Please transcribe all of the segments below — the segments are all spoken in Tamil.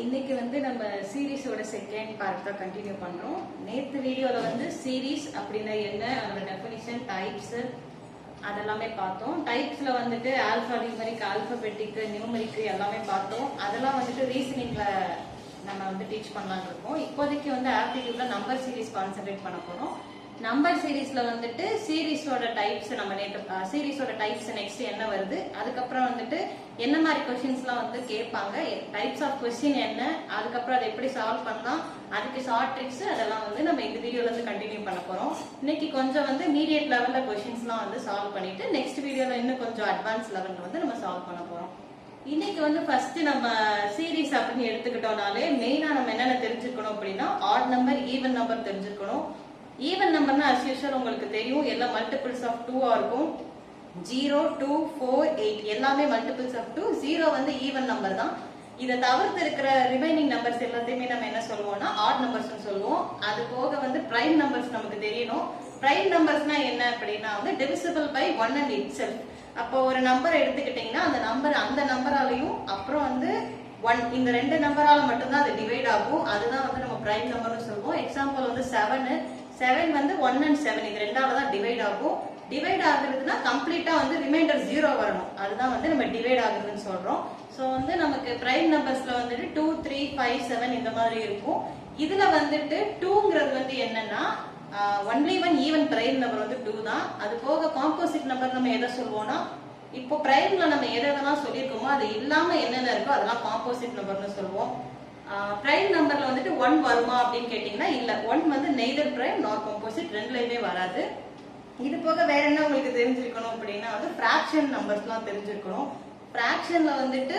இன்னைக்கு வந்து நம்ம சீரீஸோட செகண்ட் பார்ட் தான் கண்டினியூ பண்றோம். நேத்து வீடியோல வந்து சீரீஸ் அப்படின்னா என்ன, அதோட டெஃபினிஷன், டைப்ஸ் அதெல்லாமே பார்த்தோம். டைப்ஸ்ல வந்துட்டு ஆல்பா நியூமரிக், ஆல்பபெட்டிக், நியூமரிக் எல்லாமே பார்த்தோம். அதெல்லாம் வந்துட்டு ரீசனிங்ல நம்ம வந்து டீச் பண்ணலாம்னு இருக்கோம். இப்போதைக்கு வந்து ஆப்டிடியூட்ல நம்பர் சீரீஸ் கான்சென்ட்ரேட் பண்ண போறோம். நம்பர் சீரீஸ்ல வந்துட்டு சீரீஸோட டைப்ஸ் நம்ம சீரீஸோட டைப்ஸ் நெக்ஸ்ட் என்ன வருது, அதுக்கப்புறம் வந்துட்டு என்ன மாதிரி கொஸ்டின்ஸ்லாம் வந்து கேட்பாங்க, டைப்ஸ் ஆஃப் கொஸ்டின் என்ன, அதுக்கப்புறம் அதை எப்படி சால்வ் பண்ணலாம், அதுக்கு ஷார்ட் ட்ரிக்ஸ், அதெல்லாம் வந்து நம்ம இந்த வீடியோல இருந்து கண்டினியூ பண்ண போறோம். இன்னைக்கு கொஞ்சம் வந்து மீடியட் லெவல்ல கொஸ்டின்ஸ்லாம் வந்து சால்வ் பண்ணிட்டு நெக்ஸ்ட் வீடியோல இன்னும் கொஞ்சம் அட்வான்ஸ் லெவல்ல வந்து நம்ம சால்வ் பண்ண போறோம். இன்னைக்கு வந்து ஃபர்ஸ்ட் நம்ம சீரீஸ் அப்படின்னு எடுத்துக்கிட்டோம்னாலே மெயினா நம்ம என்னென்ன தெரிஞ்சுக்கணும் அப்படின்னா ஆட் நம்பர், ஈவன் நம்பர் தெரிஞ்சுக்கணும். ஈவன் நம்பர்னா as usual உங்களுக்கு தெரியும், எல்லாம் மல்டிபிள்ஸ் ஆஃப் 2 இருக்கும். 0, 2, 4, 8 எல்லாமே மல்டிபிள்ஸ் ஆஃப் 2. 0 வந்து ஈவன் நம்பர் தான். இதை தவிர்த்து இருக்கிற ரிமைனிங் நம்பர்ஸ் எல்லாத்தையுமே நம்ம என்ன சொல்லுவோம்னா ஆட் நம்பர்ஸ் சொல்லுவோம். அது போக வந்து பிரைம் நம்பர்ஸ் நமக்கு தெரியணும். பிரைம் நம்பர்ஸ்னா என்ன அப்படின்னா வந்து டிவிசிபிள் பை 1 and itself. அப்போ ஒரு நம்பர் எடுத்துக்கிட்டீங்கன்னா அந்த நம்பராலையும் அப்புறம் வந்து 1 இந்த ரெண்டு நம்பரால மட்டும்தான் அது டிவைட் ஆகும். அதுதான் வந்து நம்ம பிரைம் நம்பர்னு சொல்லுவோம். எக்ஸாம்பிள் வந்து 7 வந்து 1 and 7 இது ரெண்டால தான் டிவைட் ஆகும். டிவைட் ஆகுறதுன்னா கம்ப்ளீட்டா வந்து ரிமைண்டர் 0 வரணும். அதுதான் வந்து நம்ம டிவைட் ஆகுதுன்னு சொல்றோம். சோ வந்து நமக்கு பிரைம் நம்பர்ஸ்ல வந்துட்டு 2, 3, 5, 7 இந்த மாதிரி இருக்கும். இதுல வந்துட்டு 2ங்கிறது வந்து என்னன்னா only one even prime number வந்து 2 தான். அது போக காம்போசிட் நம்பர் நம்ம எதை சொல்லுவோம்னா, இப்போ பிரைம்ல நம்ம எதெல்லாம் சொல்லியிருக்கோமோ அது இல்லாம என்னென்ன இருக்கோ அதெல்லாம் காம்போசிட் நம்பர்னு சொல்லுவோம். பிரைம் நம்பர்ல வந்துட்டு 1 வருமா அப்படின்னு கேட்டீங்கன்னா இல்ல, 1 வந்து நெய்தர் பிரைம் நார் காம்போசிட், ரெண்டுலயுமே வராது. இது போக வேற என்ன உங்களுக்கு தெரிஞ்சிருக்கணும் அப்படின்னா வந்து பிராக்ஷன் நம்பர்ஸ்லாம் தெரிஞ்சிருக்கணும். பிராக்ஷன்ல வந்துட்டு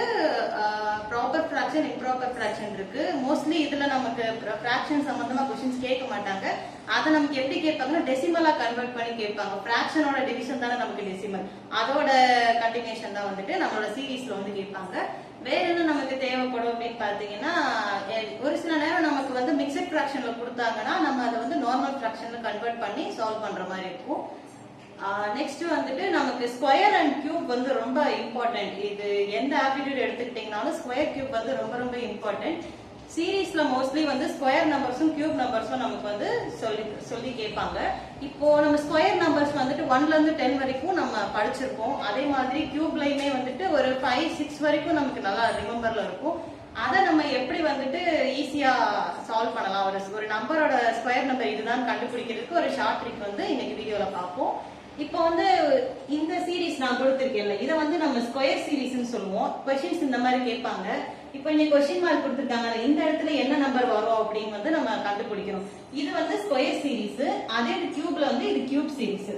ப்ராப்பர் பிராக்ஷன், இம்ப்ராப்பர் பிராக்ஷன் இருக்கு. மோஸ்ட்லி இதுல நமக்கு பிராக்ஷன் சம்பந்தமா கொஸ்டின்ஸ் கேட்க மாட்டாங்க. அதை நமக்கு எப்படி கேட்பாங்கன்னா டெசிமலா கன்வெர்ட் பண்ணி கேட்பாங்க. பிராக்ஷனோட டிவிஷன் தானே நமக்கு டெசிமல், அதோட கண்டினியூஷன் தான் வந்துட்டு நம்மளோட சீரீஸ்ல வந்து கேட்பாங்க. வேற என்ன நமக்கு தேவைப்படும் அப்படின்னு பாத்தீங்கன்னா, ஒரு சில நேரம் நமக்கு வந்து மிக்சட் பிராக்ஷன்ல கொடுத்தாங்கன்னா நம்ம அதை வந்து நார்மல் பிராக்ஷன்ல கன்வெர்ட் பண்ணி சால்வ் பண்ற மாதிரி இருக்கும். நெக்ஸ்ட் வந்துட்டு நமக்கு ஸ்கொயர் அண்ட் கியூப் வந்து ரொம்ப இம்பார்ட்டன்ட். இது எந்த ஆப்டிடியூட் எடுத்துக்கிட்டீங்கனாலும் ஸ்கொயர் கியூப் வந்து ரொம்ப ரொம்ப இம்பார்ட்டன்ட். சீரீஸ்ல மோஸ்ட்லி வந்து ஸ்கொயர் நம்பர்ஸும் கியூப் நம்பர்ஸும் நமக்கு வந்து சொல்லி கேட்பாங்க. இப்போ நம்ம ஸ்கொயர் நம்பர்ஸ் வந்துட்டு 1ல இருந்து 10 வரைக்கும் நம்ம படிச்சிருப்போம். அதே மாதிரி கியூப்லயுமே வந்துட்டு ஒரு 5, 6 வரைக்கும் நமக்கு நல்லா ரிமெம்பர்ல இருக்கும். அதை நம்ம எப்படி வந்துட்டு ஈஸியா சால்வ் பண்ணலாம், ஒரு நம்பரோட ஸ்கொயர் நம்பர் இதுதான் கண்டுபிடிக்கிறதுக்கு ஒரு ஷார்ட் ட்ரிக் வந்து இன்னைக்கு வீடியோல பார்ப்போம். இப்போ வந்து இந்த சீரீஸ் நான் கொடுத்திருக்கேன்ல, இதை வந்து நம்ம ஸ்கொயர் சீரீஸ்னு சொல்லுவோம். கொஸ்டின்ஸ் இந்த மாதிரி கேட்பாங்க. இப்போ இங்க கொஸ்டின் மார்க் கொடுத்திருக்காங்க, இந்த இடத்துல என்ன நம்பர் வரும் அப்படின்னு வந்து நம்ம கண்டுபிடிக்கணும். இது வந்து ஸ்கொயர் சீரீஸ், அதே கியூப்ல வந்து இது கியூப் சீரீஸ்.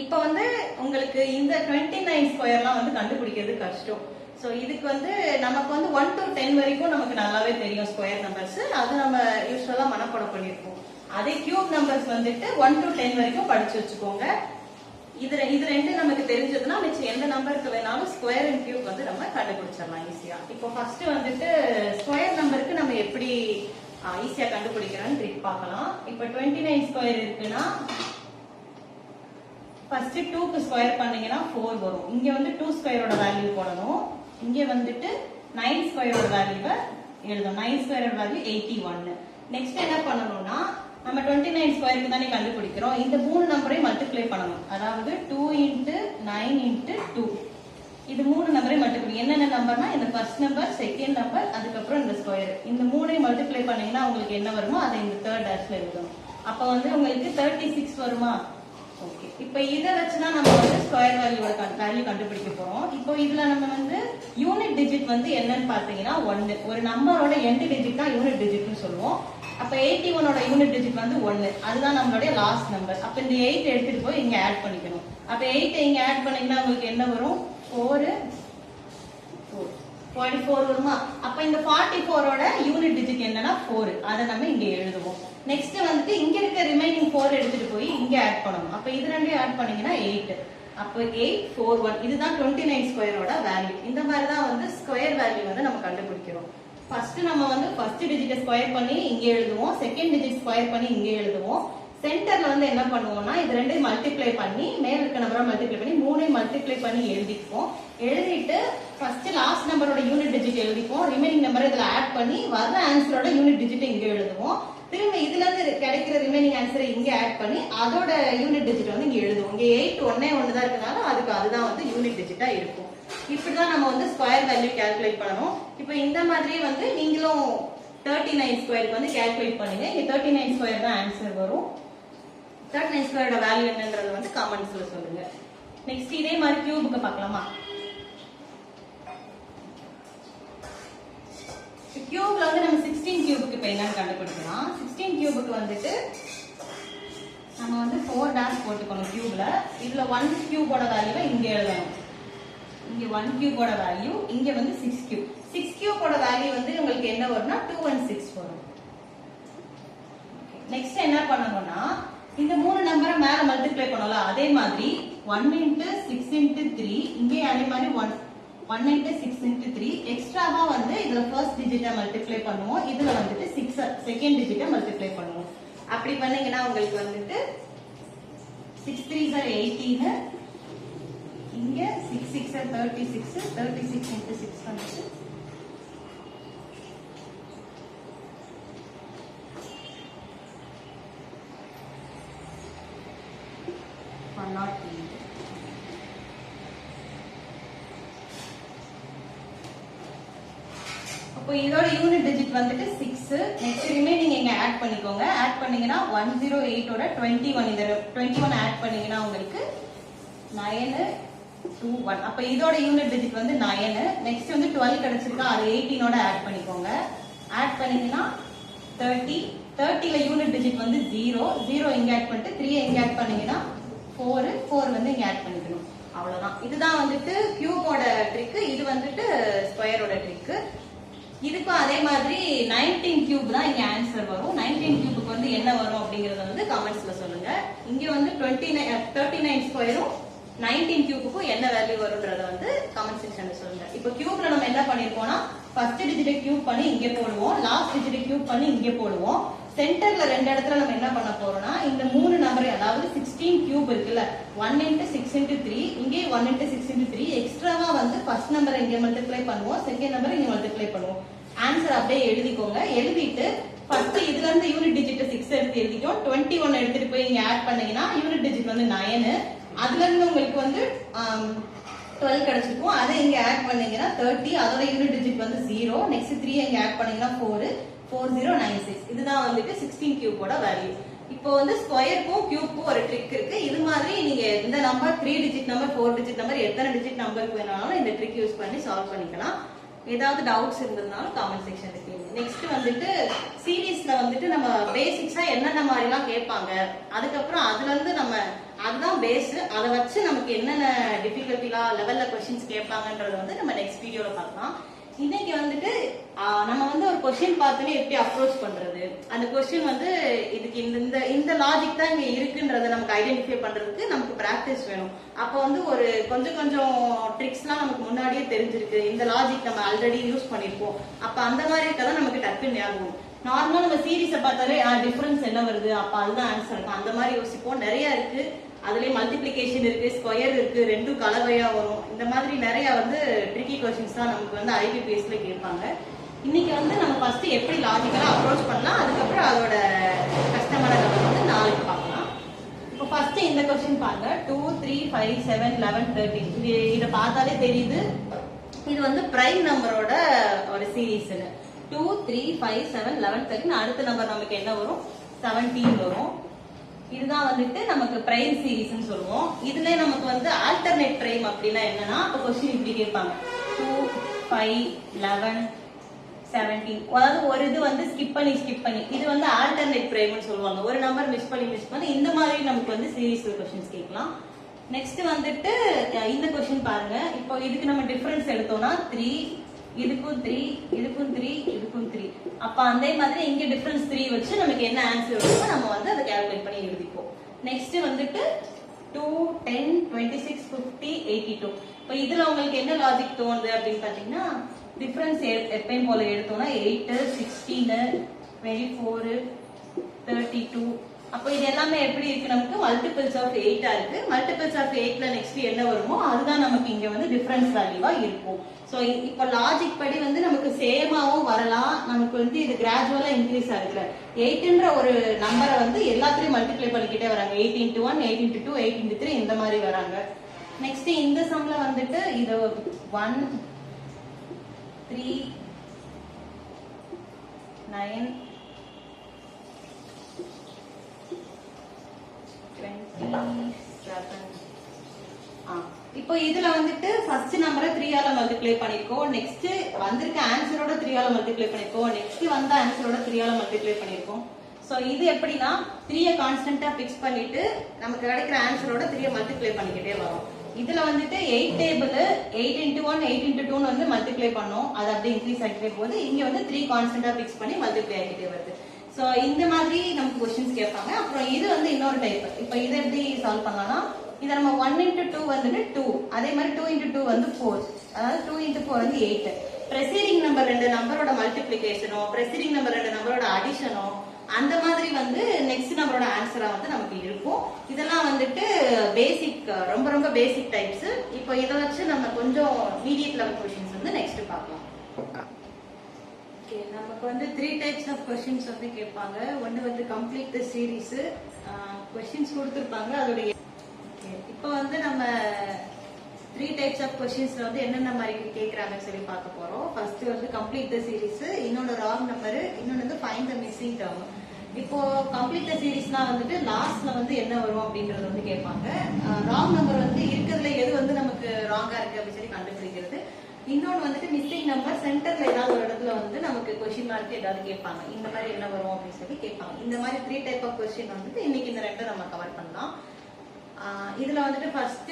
இப்போ வந்து உங்களுக்கு இந்த 29 ஸ்கொயர்லாம் வந்து கண்டுபிடிக்கிறது கஷ்டம். சோ இதுக்கு வந்து நமக்கு வந்து 1 to 10 வரைக்கும் நமக்கு நல்லாவே தெரியும் ஸ்கொயர் நம்பர்ஸ். அது நம்ம யூஸ்வலா மனப்பாடம் பண்ணிருப்போம். அதே கியூப் நம்பர்ஸ் வந்துட்டு 1 to 10 வரைக்கும் படிச்சு வச்சுக்கோங்க. இது ரெண்டு நமக்கு தெரிஞ்சதுன்னா மிச்சம் எந்த நம்பருக்கு வேணாலும் ஸ்கொயர் அண்ட் கியூப் வந்து நம்ம கண்டுபிடிச்சிடலாம் ஈஸியா. இப்போ ஃபர்ஸ்ட் வந்துட்டு ஸ்கொயர் நம்பருக்கு நம்ம எப்படி ஈஸியா கண்டுபிடிக்கிறோம்னு ட்ரிக் பார்க்கலாம். இப்போ 29 ஸ்கொயர் இருக்குன்னா ஃபர்ஸ்ட் 2க்கு ஸ்கொயர் பண்ணீங்கன்னா 4 வரும். இங்க வந்து 2 ஸ்கொயரோட வேல்யூ போடணும். இங்க வந்துட்டு 9 ஸ்கொயரோட வேல்யூவை எழுதணும். 9 ஸ்கொயரோட வேல்யூ 81. நெக்ஸ்ட் என்ன பண்ணணும்னா, நம்ம 29 ஸ்கொயருக்கு தானே கண்டுபிடிக்கிறோம், இந்த 3 நம்பரையும் மல்டிப்ளை பண்ணணும். அதாவது 2 into 9 into 2 இது 3 நம்பரையும் மல்டிப்ளை. என்னென்ன நம்பர்னா இந்த ஃபர்ஸ்ட் நம்பர், செகண்ட் நம்பர், அதுக்கப்புறம் இந்த ஸ்கொயர், இந்த 3ஐயும் மல்டிப்ளை பண்ணீங்கன்னா உங்களுக்கு என்ன வருமோ அதை இந்த தேர்ட் டேஷ்ல எழுதணும். அப்ப வந்து உங்களுக்கு 36 வருமா? ஓகே. இப்போ இதை வச்சுதான் நம்ம வந்து ஸ்கொயர் வேல்யூ கண்டுபிடிக்க போறோம். இப்போ இதுல நம்ம வந்து யூனிட் டிஜிட் வந்து என்னன்னு பாத்தீங்கன்னா 1. ஒரு நம்பரோட எண்ட் டிஜிட் தான் யூனிட் டிஜிட்னு சொல்லுவோம். அப்ப 81ஓட யூனிட் டிஜிட் வந்து 1, அதுதான் நம்மளுடைய லாஸ்ட் நம்பர். அப்ப இந்த 8 எடுத்துட்டு போய் இங்க ஆட் பண்ணிக்கணும். அப்ப 8 இங்க ஆட் பண்ணீங்கன்னா உங்களுக்கு என்ன வரும்? 44 வருமா? அப்ப இந்த 44ஓட யூனிட் டிஜிட் என்னன்னா 4, அதை நம்ம இங்க எழுதுவோம். நெக்ஸ்ட் வந்துட்டு இங்க இருக்க ரிமைனிங் 4 எடுத்துட்டு போய் இங்க ஆட் பண்ணணும். அப்ப இது ரெண்டையும் ஆட் பண்ணீங்கன்னா 8. அப்ப 841 இதுதான் 29 ஸ்கொயரோட வேல்யூ. இந்த மாதிரி தான் வந்து ஸ்கொயர் வேல்யூ வந்து நம்ம கண்டுபிடிக்கிறோம். ஃபர்ஸ்ட் நம்ம வந்து ஃபர்ஸ்ட் டிஜிட்டை ஸ்கொயர் பண்ணி இங்க எழுதுவோம், செகண்ட் டிஜிட் ஸ்கொயர் பண்ணி இங்க எழுதுவோம். சென்டர்ல வந்து என்ன பண்ணுவோம்னா இது ரெண்டையும் மல்டிப்ளை பண்ணி மேல இருக்க நம்பரை மல்டிப்ளை பண்ணி 3ஐயும் மல்டிப்ளை பண்ணி எழுதிப்போம். எழுதிட்டு ஃபர்ஸ்ட் லாஸ்ட் நம்பரோட யூனிட் டிஜிட் எழுதிப்போம். ரிமைனிங் நம்பரை இதுல ஆட் பண்ணி வர்ற ஆன்சரோட யூனிட் டிஜிட் இங்க எழுதுவோம். திரும்ப இதுல இருந்து கிடைக்கிற ரிமைனிங் ஆன்சரை இங்க ஆட் பண்ணி அதோட யூனிட் டிஜிட் வந்து இங்க எழுதுவோம். இங்க 8 ஒன்னே ஒன்னு தான் இருக்கனால அதுதான் வந்து யூனிட் டிஜிட்டா இருக்கும். இப்படிதான் நம்ம வந்து ஸ்கொயர் வேல்யூ கால்குலேட் பண்ணணும். இப்போ இந்த மாதிரியே வந்து நீங்களும் 39 ஸ்கொயருக்கு வந்து கால்குலேட் பண்ணுங்க. இங்க 39 ஸ்கொயர் தான் ஆன்சர் வரும். 39 ஸ்கொயரோட வேல்யூ என்னன்றது வந்து கமெண்ட்ஸ்ல சொல்லுங்க. நெக்ஸ்ட் இதே மாதிரி கியூபுக்கு பார்க்கலாமா? கியூப்ல வந்து நம்ம 16 கியூபுக்கு இப்போ என்னன்னு கண்டுபிடிக்கலாம். 16 கியூபுக்கு வந்துட்டு நம்ம வந்து 4 டாஷ் போட்டுக்கணும் கியூப்ல. இதுல 1 கியூபோட வேல்யூவை இங்க எழுதணும். இங்க 1 கியூபோட வேல்யூ, இங்க வந்து 6 கியூப். 6 கியூபோட வேல்யூ வந்து உங்களுக்கு என்ன வரும்னா 2 and 6 வரும். நெக்ஸ்ட் என்ன பண்ணணும்னா இந்த மூணு நம்பரை மேல மல்டிப்ளை பண்ணலாம். அதே மாதிரி 1 into 6 into 3, இங்கே அதே மாதிரி 1 into 6 into 3 எக்ஸ்ட்ராவா வந்து இதுல ஃபர்ஸ்ட் டிஜிட்டை மல்டிப்ளை பண்ணுவோம். இதுல வந்துட்டு 6 செகண்ட் டிஜிட்டை மல்டிப்ளை பண்ணுவோம். அப்படி பண்ணீங்கன்னா உங்களுக்கு வந்துட்டு 6 3s are 18, இங்க 6 6 are 36, 36 into 6 வந்துட்டு 108. அப்போ இதோட யூனிட் டிஜிட் வந்துட்டு 6. நெக்ஸ்ட் ரிமைனிங் இங்க ஆட் பண்ணிக்கோங்க. ஆட் பண்ணீங்கன்னா 108 ஓட 21, இந்த 21 ஆட் பண்ணீங்கன்னா உங்களுக்கு 921. அப்ப இதோட யூனிட் டிஜிட் வந்து 9. நெக்ஸ்ட் வந்து 12 கிடைச்சிருக்கா, அது 18 ஓட ஆட் பண்ணிக்கோங்க. ஆட் பண்ணீங்கன்னா 30. 30ல யூனிட் டிஜிட் வந்து 0 இங்க ஆட் பண்ணிட்டு 3 இங்க ஆட் பண்ணீங்கன்னா 4 வந்து இங்க ஆட் பண்ணிக்கணும். அவ்வளவுதான். இதுதான் வந்துட்டு கியூபோட ட்ரிக். இது வந்துட்டு ஸ்கொயரோட ட்ரிக். இதுக்கும் அதே மாதிரி 19 கியூப் தான் இங்க ஆன்சர் வரும். 19 கியூபுக்கு வந்து என்ன வரும் அப்படிங்கறத வந்து கமெண்ட்ஸ்ல சொல்லுங்க. இங்க வந்து 39 ஸ்கொயரும் 19 கியூபுக்கும் என்ன வேல்யூ வரும்ன்றத வந்து கமெண்ட் செக்ஷன்ல சொல்லுங்க. இப்போ கியூப்ல நம்ம என்ன பண்ணிருக்கோம்னா ஃபர்ஸ்ட் டிஜிட்டை கியூப் பண்ணி இங்க போடுவோம், லாஸ்ட் டிஜிட்டை கியூப் பண்ணி இங்க போடுவோம். சென்டர்ல ரெண்டு இடத்துல நம்ம என்ன பண்ண போறோம்னா இந்த மூணு நம்பரை, அதாவது 16 கியூப் இருக்குல்ல, 1 into 6 into 3, இங்கே 1 into 6 into 3 எக்ஸ்ட்ராவா வந்து ஃபர்ஸ்ட் நம்பரை இங்க மல்டிப்ளை பண்ணுவோம், செகண்ட் நம்பரை இங்க மல்டிப்ளை பண்ணுவோம். ஆன்சர் அப்படியே எழுதிக்கோங்க. எழுதிட்டு ஃபர்ஸ்ட் இதுல இருந்து யூனிட் டிஜிட் 6 எடுத்து எழுதிட்டோம். 21 எடுத்துட்டு போய் இங்க ஆட் பண்ணீங்கன்னா யூனிட் டிஜிட் வந்து 9. அதுல இருந்து உங்களுக்கு வந்து 12 கிடைச்சிருக்கும். அதை இங்க ஆட் பண்ணீங்கன்னா 30, அதோட யூனிட் டிஜிட் வந்து 0. நெக்ஸ்ட் 3 இங்க ஆட் பண்ணீங்கன்னா 4096. இதுதான் வந்துட்டு 16 கியூபோட வேல்யூ. இப்போ வந்து ஸ்கொயருக்கும் கியூப்க்கும் ஒரு ட்ரிக் இருக்கு. இது மாதிரி நீங்க இந்த number 3 digit number, 4 digit number, எத்தனை டிஜிட் நம்பருக்கு வேணாலும் இந்த ட்ரிக் யூஸ் பண்ணி சால்வ் பண்ணிக்கலாம். ஏதாவது டவுட்ஸ் இருந்ததுனாலும் காமெண்ட் செக்ஷன்ல கேளுங்க. நெக்ஸ்ட் வந்துட்டு சீரீஸ்ல வந்துட்டு நம்ம பேசிக்ஸா என்னென்ன மாதிரி எல்லாம் கேட்பாங்க, அதுக்கப்புறம் அதுல இருந்து நம்ம அதுதான் பேஸ், அதை வச்சு நமக்கு என்னென்ன டிஃபிகல்ட்டிலா லெவல்ல கொஸ்டின்ஸ் கேட்பாங்கன்றத வந்து நம்ம நெக்ஸ்ட் வீடியோல பார்க்கலாம். இன்னைக்கு வந்துட்டு நம்ம வந்து ஒரு கொஸ்டின் பார்த்தோன்னே எப்படி அப்ரோச் பண்றது, அந்த கொஸ்டின் வந்து இதுக்கு இந்த லாஜிக் தான் இங்க இருக்குன்றத நமக்கு ஐடென்டிஃபை பண்றதுக்கு நமக்கு பிராக்டிஸ் வேணும். அப்போ வந்து ஒரு கொஞ்சம் ட்ரிக்ஸ்லாம் நமக்கு முன்னாடியே தெரிஞ்சிருக்கு, இந்த லாஜிக் நம்ம ஆல்ரெடி யூஸ் பண்ணிருப்போம். அப்ப அந்த மாதிரி இருக்கதான் நமக்கு டக்குன்னு ஞாபகம். நார்மலா நம்ம சீரீஸை பார்த்தாலே டிஃபரன்ஸ் என்ன வருது, அப்ப அதுதான் ஆன்சர் இருக்கும், அந்த மாதிரி யோசிப்போம். நிறைய இருக்கு, அதுலயே மல்டிபிளிகேஷன் இருக்கு, ஸ்கொயர் இருக்கு, ரெண்டும் கலவையா வரும். இந்த மாதிரி நிறைய வந்து ட்ரிக்கி கொஸ்டின்ஸ் தான் நமக்கு வந்து IBPSல கேட்பாங்க. இன்னைக்கு வந்து நம்ம ஃபர்ஸ்ட் எப்படி லாஜிக்கலா அப்ரோச் பண்ணலாம், அதுக்கப்புறம் அதோட கஷ்டமான லெவல் வந்து நாளைக்கு பார்க்கலாம். இப்போ ஃபர்ஸ்ட் இந்த கொஸ்டின் பாருங்க. 2 3 5 7 11 13. இதை பார்த்தாலே தெரியுது இது வந்து பிரைம் நம்பரோட ஒரு சீரீஸ். 2 3 5 7 11 13. அடுத்த நம்பர் நமக்கு என்ன வரும், 17 வரும். இதுதான் வந்துட்டு நமக்கு பிரைம் சீரீஸ்னு சொல்லுவோம். இதுல நமக்கு வந்து ஆல்டர்னேட் பிரைம் அப்படின்னா என்னன்னா, அப்ப கொஸ்டின் இப்படி கேட்பாங்க, 2 5 11 17. அதாவது ஒரு இது வந்து ஸ்கிப் பண்ணி இது வந்து ஆல்டர்னேட் பிரைம்னு சொல்லுவாங்க. ஒரு நம்பர் மிஸ் பண்ணி இந்த மாதிரி நமக்கு வந்து சீரீஸ்ல கொஸ்டின்ஸ் கேட்கலாம். நெக்ஸ்ட் வந்துட்டு இந்த கொஸ்டின் பாருங்க. இப்போ இதுக்கு நம்ம டிஃபரன்ஸ் எடுத்தோம்னா 3, இதுக்கும் 3, இதுக்கும் 3, இதுக்கும் 3. அப்ப அதே மாதிரி இங்க டிஃபரன்ஸ் 3 வச்சு நமக்கு என்ன ஆன்சர் வருமோ நம்ம வந்து அதை கால்குலேட் பண்ணி எழுதிப்போம். நெக்ஸ்ட் வந்துட்டு 2 10 26 50 82. இப்போ இதுல உங்களுக்கு என்ன லாஜிக் தோணுது அப்படின்னு பாத்தீங்கன்னா, டிஃபரன்ஸ் எப்பயும் போல எடுத்தோம்னா 8 16 24 32 அப்போ இது எல்லாமே எப்படி இருக்கு, நமக்கு மல்டிபிள்ஸ் ஆஃப் 8 இருக்கு. மல்டிபிள்ஸ் ஆஃப் 8ல நெக்ஸ்ட் என்ன வருமோ அதுதான் நமக்கு இங்க வந்து டிஃபரன்ஸ் வேல்யூவா இருக்கும். சோ இப்போ லாஜிக் படி வந்து நமக்கு சேமாவும் வரலாம், நமக்கு வந்து இது கிராஜுவலா இன்க்ரீஸ் ஆகுது. 8ன்ற ஒரு நம்பரை வந்து எல்லாத்தையும் மல்டிப்ளை பண்ணிக்கிட்டே வராங்க. 8 into 1, 8 into 2, 8 into 3 இந்த மாதிரி வராங்க. நெக்ஸ்ட் இந்த சம்ல வந்துட்டு இது 1 3 9 27. இப்போ இதுல வந்துட்டு ஃபர்ஸ்ட் நம்பரை 3 ஆல மல்டிப்ளை பண்ணிருக்கோம். நெக்ஸ்ட் வந்திருக்க ஆன்சரோட 3 ஆல மல்டிப்ளை பண்ணிருக்கோம். நெக்ஸ்ட் வந்த ஆன்சரோட 3 ஆல மல்டிப்ளை பண்ணிருக்கோம். சோ இது எப்படின்னா 3 கான்ஸ்டன்ட்டா ஃபிக்ஸ் பண்ணிட்டு நமக்கு கிடைக்கிற ஆன்சரோட 3 மல்டிப்ளை பண்ணிக்கிட்டே வரோம். இதுல வந்துட்டு 8 டேபிள் 8 into 1, 8 into 2 வந்து மல்டிப்ளை பண்ணோம். அது அப்படியே இன்க்ரீஸ் ஆகிட்டே போகுது. இங்க வந்து 3 கான்ஸ்டன்ட்டா ஃபிக்ஸ் பண்ணி மல்டிப்ளை ஆகிட்டே வருது. சோ இந்த மாதிரி நமக்கு क्वेश्चंस கேட்பாங்க. அப்புறம் இது வந்து இன்னொரு டைப். இப்போ இத எப்படி சால்வ் பண்ணலாம்னா இத நம்ம 1 into 2 வந்துட்டு 2, அதே மாதிரி 2 into 2 வந்து 4, அதாவது 2 into 4 வந்து 8. ப்ரெசீடிங் நம்பர் ரெண்டு நம்பரோட மல்டிப்ளிகேஷனோ ப்ரெசீடிங் நம்பர் ரெண்டு நம்பரோட அடிஷனோ அந்த மாதிரி வந்து நெக்ஸ்ட் நம்பரோட ஆன்சரா வந்து நமக்கு இருக்கும். இதெல்லாம் வந்துட்டு பேசிக், ரொம்ப ரொம்ப பேசிக் டைப்ஸ். இப்போ இத வச்சு நம்ம கொஞ்சம் மீடியட் லெவல் क्वेश्चंस வந்து நெக்ஸ்ட் பார்க்கலாம். ஓகே, நமக்கு வந்து 3 டைப்ஸ் ஆஃப் क्वेश्चंस வந்து கேட்பாங்க. ஒன்னு வந்து கம்ப்ளீட் தி சீரிஸ், क्वेश्चंस கொடுத்திருப்பாங்க அதோட. ஓகே, இப்போ வந்து நம்ம 3 டைப்ஸ் ஆஃப் क्वेश्चंसல வந்து என்னென்ன மாதிரி கேக்குறாங்கன்னு சொல்லி பார்க்க போறோம். ஃபர்ஸ்ட் வந்து கம்ப்ளீட் தி சீரிஸ், இன்னொரு ராங் நம்பர், இன்னொன்னு வந்து ஃபைண்ட் தி மிஸ்ஸிங் டேர்ம். இப்போ கம்ப்ளீட் தி சீரிஸ்னா வந்துட்டு லாஸ்ட்ல வந்து என்ன வரும் அப்படிங்கறது வந்து கேட்பாங்க. ராங் நம்பர் வந்து இருக்கிறதுல எது வந்து நமக்கு ராங்கா இருக்கு அப்படி சொல்லி கண்டுபிடிக்கிறது. இன்னொன்னு வந்துட்டு மிஸ்ஸிங் நம்பர் சென்டர்ல ஏதாவது ஒரு இடத்துல வந்து நமக்கு क्वेश्चन மார்க் ஏதாவது கேட்பாங்க. இந்த மாதிரி என்ன வரும் அப்படின்னு சொல்லி கேட்பாங்க. இந்த மாதிரி 3 டைப் ஆஃப் क्वेश्चन வந்துட்டு இன்னைக்கு இந்த ரெண்டை நம்ம கவர் பண்ணலாம். இதுல வந்துட்டு ஃபர்ஸ்ட்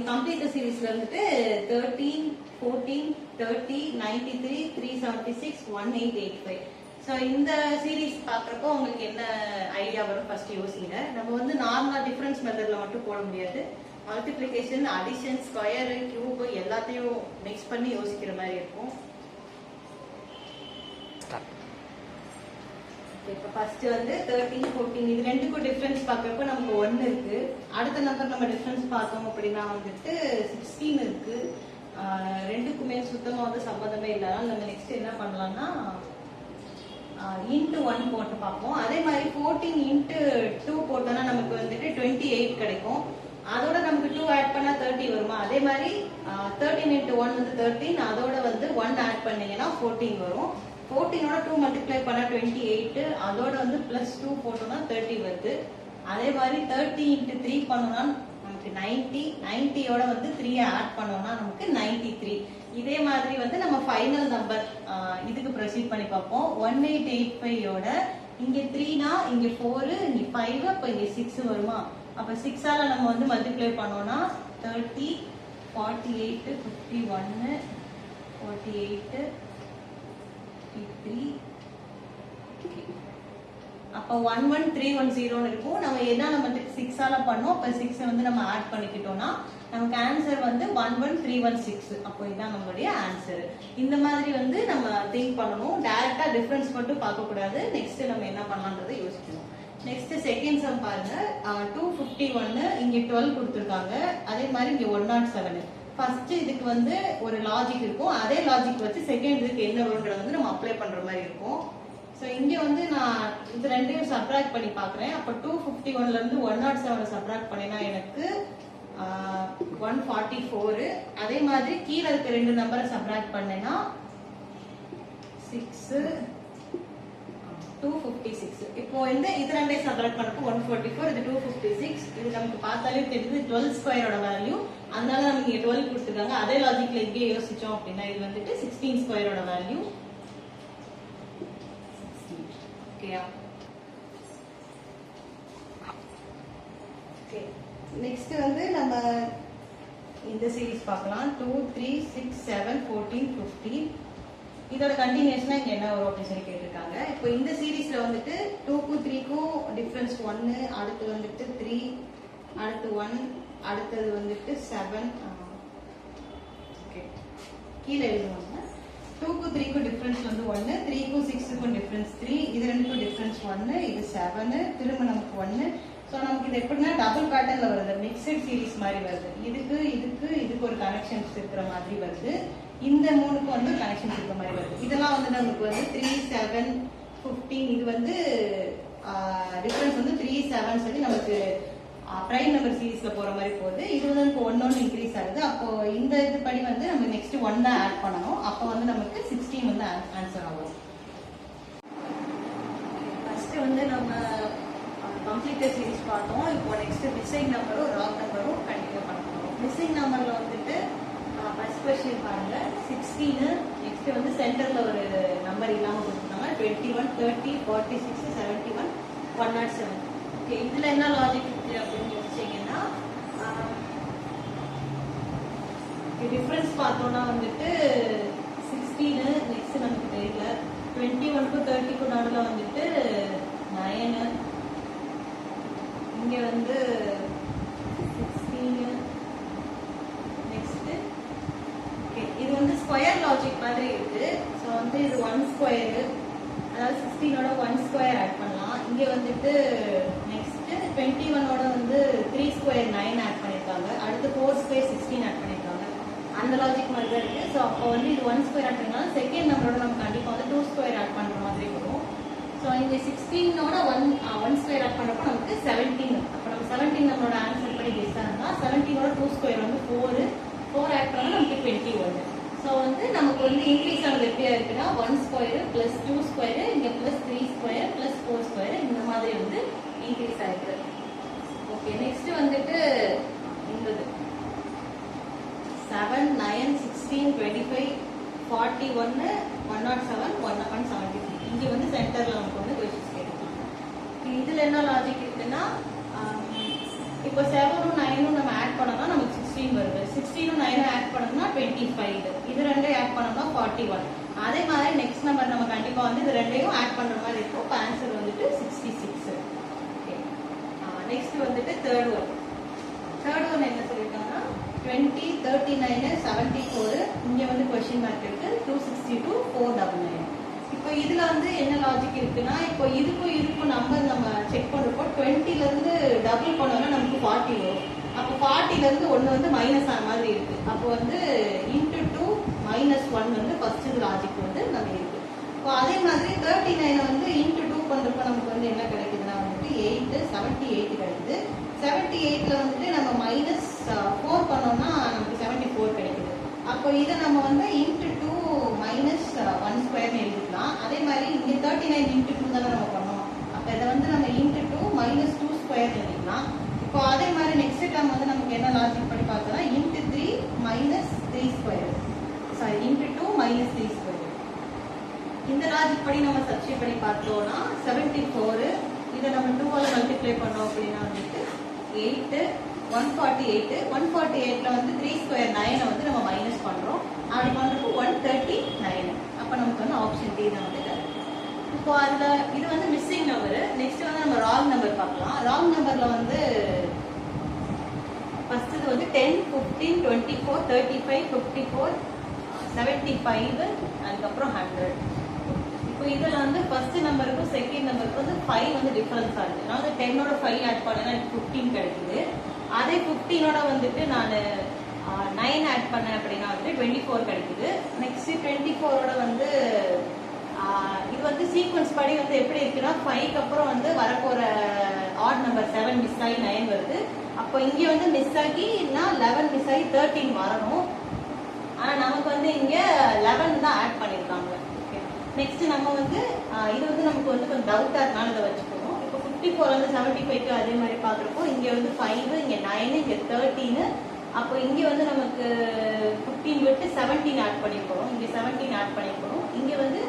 கம்ப்ளீட் தி சீரிஸ்ல வந்துட்டு 13 14 30 93 376 1885. சோ இந்த சீரிஸ் பாக்குறப்போ உங்களுக்கு என்ன ஐடியா வரும் ஃபர்ஸ்ட் யோசிங்க. நம்ம வந்து நார்மலா டிஃபரன்ஸ் மெத்தட்ல மட்டும் போட முடியாது. மல்டிப்ளிகேஷன், அடிஷன், ஸ்கொயர், கியூப் எல்லாத்தையும் மிக்ஸ் பண்ணி யோசிக்கிற மாதிரி இருக்கும். இப்போ ஃபர்ஸ்ட் வந்து 13 14 இது ரெண்டுக்கும் டிஃபரன்ஸ் பார்க்கறப்ப நமக்கு 1 இருக்கு. அடுத்த நம்பர் நம்ம டிஃபரன்ஸ் பார்த்தோம் அப்படின்னா வந்துட்டு 16 இருக்கு. ரெண்டுக்குமே சுத்தமா வந்து சம்பந்தமே இல்லாதனால நம்ம நெக்ஸ்ட் என்ன பண்ணலாம்னா இன்டு 1 போட்டு பார்ப்போம். அதே மாதிரி 14 இன்டு 2 போட்டோம்னா நமக்கு வந்துட்டு 28 கிடைக்கும். அதோட நமக்கு 2 ஆட் பண்ணா 30 வருமா? அதே மாதிரி 13 into 1 வந்து 13, அதோட வந்து 1 ஆட் பண்ணீங்கன்னா 14 வரும். 14ஓட 2 மல்டிப்ளை பண்ணா 28, அதோட வந்து பிளஸ் 2 போட்டோம்னா 30 வருது. அதே மாதிரி 30 into 3 பண்ணோம்னா நமக்கு 90, 90ஓட வந்து 3 ஆட் பண்ணோம்னா நமக்கு 93. இதே மாதிரி வந்து நம்ம ஃபைனல் நம்பர் இதுக்கு ப்ரொசீட் பண்ணி பார்ப்போம். 1885ஓட இங்க 3னா இங்க 4, இங்க 5, அப்ப இங்க 6 வருமா? அப்ப 6ஆல நம்ம வந்து மல்டிப்ளை பண்ணோம்னா 30 48 51 48 53. அப்ப 11310 இருக்கும். நம்ம என்ன நம்ம 6ஆல பண்ணோம், அப்ப 6 வந்து நம்ம ஆட் பண்ணிக்கிட்டோம்னா நமக்கு ஆன்சர் வந்து 11316. அப்போ இதான் நம்மளுடைய ஆன்சர். இந்த மாதிரி வந்து நம்ம திங்க் பண்ணணும். டைரக்டா டிஃபரன்ஸ் மட்டும் பார்க்க கூடாது. நெக்ஸ்ட் நம்ம என்ன பண்ணலாம்ன்றதை யோசிக்கணும். நெக்ஸ்ட் செகண்ட் சம் பாருங்க. 251 இங்க 12 கொடுத்திருக்காங்க. அதே மாதிரி இங்க 107. ஃபர்ஸ்ட் இதுக்கு வந்து ஒரு லாஜிக் இருக்கும். அதே லாஜிக் வச்சு செகண்ட் இதுக்கு என்ன வரும்ன்றது வந்து நம்ம அப்ளை பண்ற மாதிரி இருக்கும். சோ இங்க வந்து நான் இது ரெண்டையும் சப்ட்ராக்ட் பண்ணி பார்க்கறேன். அப்ப 251ல இருந்து 107 சப்ட்ராக்ட் பண்ணினா எனக்கு 144. அதே மாதிரி கீழ இருக்க ரெண்டு நம்பரை சப்ட்ராக்ட் பண்ணேனா 6 256. இப்போ இந்த இது ரெண்டையும் சப்ட்ராக்ட் பண்ணப்போ 144, இது 256. இது நமக்கு பார்த்தாலே தெரியுது 12 ஸ்கொயரோட வேல்யூ. அதனால நமக்கு இங்க 12 கொடுத்துருக்காங்க. அதே லாஜிக்ல இங்கே யோசிச்சோம் அப்படின்னா இது வந்துட்டு 16 ஸ்கொயரோட வேல்யூ. ஓகேயா? ஓகே, நெக்ஸ்ட் வந்து நம்ம இந்த சீரிஸ் பார்க்கலாம். 2 3 6 7 14 15. இதோட கண்டினியூஷனா இங்க என்ன வரும் அப்படின்னு சொல்லி கேட்டிருக்காங்க. இப்போ இந்த சீரிஸ்ல வந்துட்டு 2க்கும் 3க்கும் டிஃபரன்ஸ் 1, அடுத்து வந்துட்டு 3, அடுத்து 1, அடுத்தது வந்துட்டு 7. ஓகே, கீழே எழுதுவாங்க. 2க்கும் 3க்கும் டிஃபரன்ஸ் வந்து 1, 3க்கும் 6க்கும் டிஃபரன்ஸ் 3, இது ரெண்டுக்கும் டிஃபரன்ஸ் 1, இது 7, திரும்ப நமக்கு 1. ஸோ நமக்கு இது எப்படின்னா டபுள் பேட்டர்ன்ல வருது, மிக்சட் சீரிஸ் மாதிரி வருது. இதுக்கு ஒரு கனெக்ஷன்ஸ் இருக்கிற மாதிரி வருது, இந்த மூணுக்கும் வந்து கனெக்ஷன்ஸ் இருக்கிற மாதிரி வருது. இதெல்லாம் வந்து நமக்கு வந்து 3, 7, 15 இது வந்து டிஃபரன்ஸ் வந்து 3, 7 சொல்லி நமக்கு பிரைம் நம்பர் சீரீஸ்ல போற மாதிரி போகுது. இது வந்து இப்போ 1 இன்க்ரீஸ் ஆகுது. அப்போ இந்த இது படி வந்து நம்ம நெக்ஸ்ட் 1 தான் ஆட் பண்ணணும். அப்போ வந்து நமக்கு 16 வந்து ஆன்சர் ஆகும். ஃபர்ஸ்ட் வந்து நம்ம கம்ப்ளீட்டட் சீரீஸ் பார்த்தோம். இப்போ நெக்ஸ்ட் மிஸ்ஸிங் நம்பரும் ராங் நம்பரும் கண்டினியூ பண்ணணும். மிஸ்ஸிங் நம்பர்ல வந்துட்டு ஃபர்ஸ்ட் கொஸ்டின் பாருங்க, 16. நெக்ஸ்ட் வந்து சென்டர்ல ஒரு நம்பர் இல்லாம கொடுத்துருக்காங்க, 21, 30, 46, 71, 107. ஓகே, இதுல என்ன லாஜிக் இருக்கு அப்படின்னு யோசிச்சீங்கன்னா, டிஃபரன்ஸ் பார்த்தோம்னா வந்துட்டு 16, நெக்ஸ்ட் நமக்கு தெரியல, 21க்கும் 30க்கும் நடுவில் வந்துட்டு 9, இங்க வந்து 16. நெக்ஸ்ட் ஓகே, இது வந்து ஸ்கொயர் லாஜிக் மாதிரி இருக்கு. ஸோ வந்து இது 1 ஸ்கொயர், அதாவது 16ஓட 1 ஸ்கொயர் ஆட் பண்ணலாம். இங்க வந்துட்டு நெக்ஸ்ட் 21ஓட வந்து 3 ஸ்கொயர் 9 ஆட் பண்ணிருக்காங்க. அடுத்து 4 ஸ்கொயர் 16 ஆட் பண்ணிருக்காங்க. அந்த லாஜிக் மாதிரி தான் இருக்கு. ஸோ அப்போ வந்து இது 1 ஸ்கொயர் ஆட் பண்ணாலும் செகண்ட் நம்பரோட நம்ம கண்டிப்பா வந்து 2 ஸ்கொயர் ஆட் பண்ற மாதிரி வரும். ஸோ இங்க 16ஓட 1 ஸ்கொயர் ஆட் பண்றப்போ நமக்கு 17. அப்போ நம்ம 17 நம்மளோட ஆன்சர் படி கெஸ் ஆனா 17ஓட 2 ஸ்கொயர் வந்து 4 ஆட் பண்ணா நமக்கு 21. ஸோ வந்து நமக்கு வந்து இன்க்ரீஸ் ஆனது எப்படியா இருக்குன்னா 1 ஸ்கொயர் பிளஸ் 2 ஸ்கொயர், இங்க பிளஸ் 3 ஸ்கொயர் பிளஸ் 4 ஸ்கொயர், இந்த மாதிரி வந்து இன்க்ரீஸ் ஆயிருக்கு. ஓகே, நெக்ஸ்ட் வந்துட்டு இந்த 7, 9, 16, 25, 41, 107, 173. இங்க வந்து சென்டர்ல நமக்கு வந்து கொஸ்டின்ஸ் கேட்கலாம். இதுல என்ன லாஜிக் இருக்குன்னா, இப்போ 7ம் 9ம் நம்ம ஆட் பண்ணோம்னா நமக்கு 16 வருது. 16ம் 9ம் ஆட் பண்ணோம்னா 25. இது ரெண்டையும் ஆட் பண்ணோம்னா 41. அதே மாதிரி நெக்ஸ்ட் நம்பர் நம்ம கண்டிப்பா வந்து இது ரெண்டையும் ஆட் பண்ற மாதிரி இருக்கும். இப்போ ஆன்சர் வந்துட்டு 66. ஓகே, நெக்ஸ்ட் வந்துட்டு தேர்ட் ஒன் என்ன சொல்லிருக்காங்கன்னா 20, 39, 74. இங்க வந்து கொஸ்டின் மார்க் இருக்கு, 262, 499. இப்போ இதுல வந்து என்ன லாஜிக் இருக்குன்னா, இப்போ இதுக்கும் நம்பர் நம்ம செக் பண்றப்போ 20ல இருந்து டபுள் பண்ணோம்னா நமக்கு 40 வரும். அப்போ 40ல இருந்து 1 வந்து மைனஸ் ஆன மாதிரி இருக்கு. அப்போ வந்து இன்டு 2 மைனஸ் 1 வந்து ஃபர்ஸ்ட் லாஜிக் வந்து நம்ம இருக்கு. இப்போ அதே மாதிரி 39 வந்து இன்டு 2 பண்றப்போ நமக்கு வந்து என்ன கிடைக்குதுன்னா வந்துட்டு 78 கிடைக்குது. 78ல வந்துட்டு நம்ம மைனஸ் 4 பண்ணோம்னா நமக்கு 74 கிடைக்குது. அப்போ இதை நம்ம வந்து இன்டு 2 மைனஸ் 1 ஸ்கொயர்னு எழுதிக்கலாம். அதே மாதிரி இங்க 39 இன்டு 2 தானே நம்ம பண்ணோம். அப்போ இதை வந்து நம்ம இன்டு 2 மைனஸ் 2 ஸ்கொயர் எழுதிக்கலாம். இப்போ அதே மாதிரி நெக்ஸ்ட் டைம் வந்து நமக்கு என்ன லாஜிக் படி பார்த்தோம்னா into 3 minus 3 square, sorry into 2 minus 3 square. இந்த லாஜிக் படி நம்ம சப்ஸ்டிட்யூட் பண்ணி பார்த்தோம்னா 74. இதை நம்ம 2ஆல மல்டிப்ளை பண்ணோம் அப்படின்னா வந்துட்டு 8, 148. 148ல வந்து 3 ஸ்கொயர் 9 வந்து நம்ம மைனஸ் பண்றோம். அப்படி பண்றப்போ 139. அப்ப நமக்கு வந்து ஆப்ஷன் டி தான் வந்து கரெக்ட். இப்போ அதுல இது வந்து மிஸ்ஸிங் நம்பர். நெக்ஸ்ட் வந்து நம்ம ராங் நம்பர் பார்க்கலாம். ராங் நம்பர்ல வந்து ஃபர்ஸ்ட் இது வந்து 10, 15, 24, 35, 54, 75, அதுக்கப்புறம் 100. இப்போ இதுல வந்து ஃபர்ஸ்ட் நம்பருக்கும் செகண்ட் நம்பருக்கும் வந்து 5 வந்து டிஃபரன்ஸ் ஆகுது. அதாவது 10ஓட 5 ஆட் பண்ணா எனக்கு 15 கிடைக்குது. அதே 15ஓட வந்துட்டு நான் 9 ஆட் பண்ணேன் அப்படின்னா வந்து 24 கிடைக்குது. நெக்ஸ்ட் 24ஓட வந்து இது வந்து சீக்வன்ஸ் படி வந்து எப்படி இருக்குன்னா 5க்கு அப்புறம் வந்து வரப்போற ஆட் நம்பர் 7 மிஸ் ஆகி 9 வருது. அப்போ இங்க வந்து மிஸ் ஆகி 11 மிஸ் ஆகி 13 வரணும். ஆனா நமக்கு வந்து இங்க 11 தான் ஆட் பண்ணிருக்காங்க. நெக்ஸ்ட் நம்ம வந்து இது வந்து நமக்கு வந்து கொஞ்சம் டவுட்டா இருக்கனால இதை வச்சுக்கணும். இப்போ 54 வந்து 75க்கு அதே மாதிரி பாக்குறப்போ இங்க வந்து 5, இங்க 9, இங்க 13. அப்போ இங்க வந்து நமக்கு 15 விட்டு 17 ஆட் பண்ணிருக்கணும். இங்க 17 ஆட் பண்ணிருக்கணும். இங்க வந்து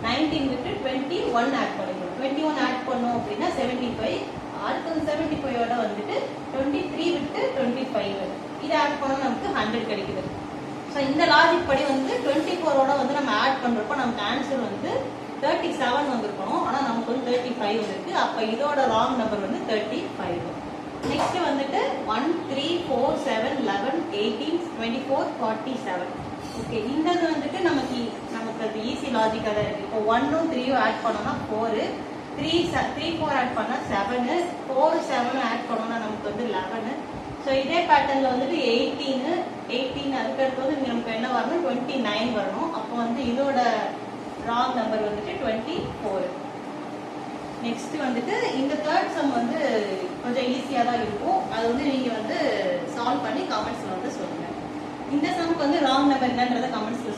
19 விட்டு 21 ஆட் பண்ணிருக்கணும். 21 ஆட் பண்ணோம் அப்படின்னா 75. அடுத்தது 75ஓட வந்துட்டு 23 விட்டு 25 இதை ஆட் பண்ணோம் நமக்கு 100 கிடைக்குது. ஸோ இந்த லாஜிக் படி வந்து 24ஓட வந்து நம்ம ஆட் பண்றப்போ நமக்கு ஆன்சர் வந்து 37 வந்திருக்கணும். ஆனா நமக்கு வந்து 35 வந்திருக்கு. அப்ப இதோட ராங் நம்பர் வந்து 35. நெக்ஸ்ட் வந்துட்டு 1, 3, 4, 7, 11, 18, 24, 47. ஓகே, இந்த வந்துட்டு நமக்கு மற்றது ஈஸி லாஜிக்காக தான் இருக்குது. இப்போ 1ம் 3ம் ஆட் பண்ணோம்னா 4, 3 4 ஆட் பண்ணால் 7, 4 7 ஆட் பண்ணோம்னா நமக்கு வந்து 11. ஸோ இதே பேட்டர்னில் வந்துட்டு 18 அதுக்கடுத்து வந்து நமக்கு என்ன வரணும் 29 வரணும். அப்போ வந்து இதோட ராங் நம்பர் வந்துட்டு 24. நெக்ஸ்ட் வந்துட்டு இந்த தேர்ட் சம் வந்து கொஞ்சம் ஈஸியாக தான் இருக்கும். அது வந்து நீங்கள் வந்து சால்வ் பண்ணி கமெண்ட்ஸில் வந்து சொல்லுங்கள். இந்த சம்க்கு வந்து ராங் நம்பர் என்னன்றதை கமெண்ட்ஸில்